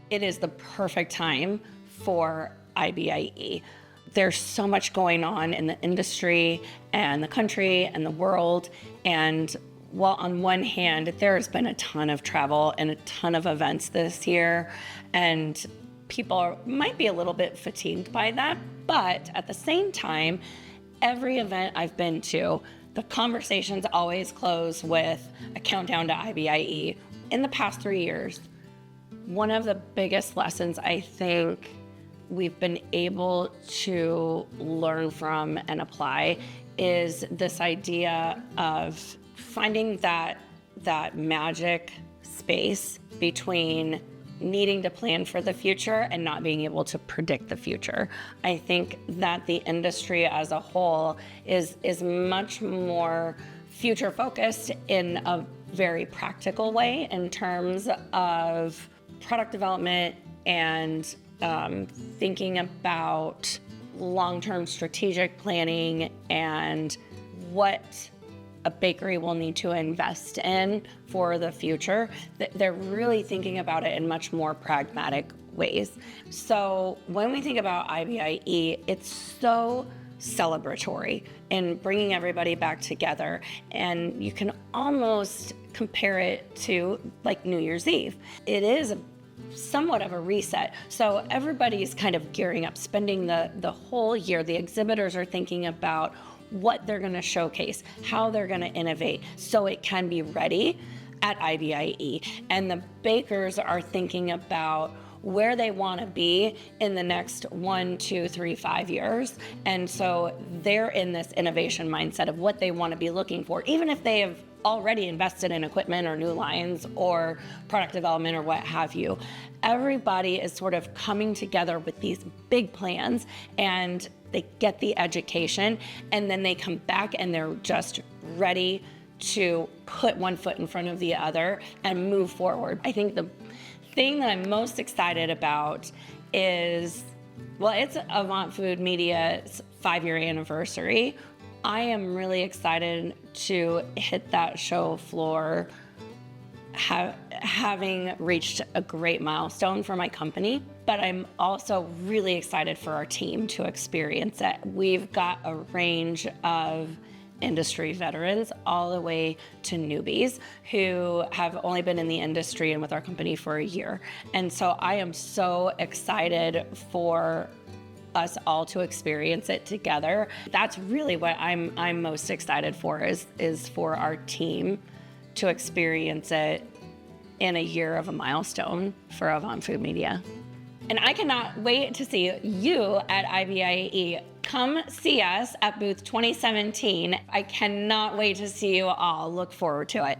It is the perfect time for IBIE. There's so much going on in the industry and the country and the world. And while on one hand, there has been a ton of travel and a ton of events this year, and people might be a little bit fatigued by that. But at the same time, every event I've been to, the conversations always close with a countdown to IBIE. In the past 3 years, one of the biggest lessons I think we've been able to learn from and apply is this idea of finding that magic space between needing to plan for the future and not being able to predict the future. I think that the industry as a whole is much more future focused in a very practical way in terms of product development and thinking about long-term strategic planning and what a bakery will need to invest in for the future. They're really thinking about it in much more pragmatic ways. So when we think about IBIE, it's so celebratory in bringing everybody back together, and you can almost compare it to like New Year's Eve. It is somewhat of a reset. So everybody's kind of gearing up, spending the whole year. The exhibitors are thinking about what they're going to showcase, how they're going to innovate, so it can be ready at IBIE. And the bakers are thinking about where they want to be in the next 1, 2, 3, 5 years. And so they're in this innovation mindset of what they want to be looking for, even if they have already invested in equipment or new lines or product development or what have you. Everybody is sort of coming together with these big plans, and they get the education, and then they come back and they're just ready to put one foot in front of the other and move forward. I think the thing that I'm most excited about is, well, it's Avant Food Media's 5-year anniversary. I am really excited to hit that show floor, having reached a great milestone for my company, but I'm also really excited for our team to experience it. We've got a range of industry veterans all the way to newbies who have only been in the industry and with our company for a year. And so I am so excited for us all to experience it together. That's really what I'm most excited for, is for our team to experience it in a year of a milestone for Avant Food Media. And I cannot wait to see you at IBIE. Come see us at booth 2017. I cannot wait to see you all. Look forward to it.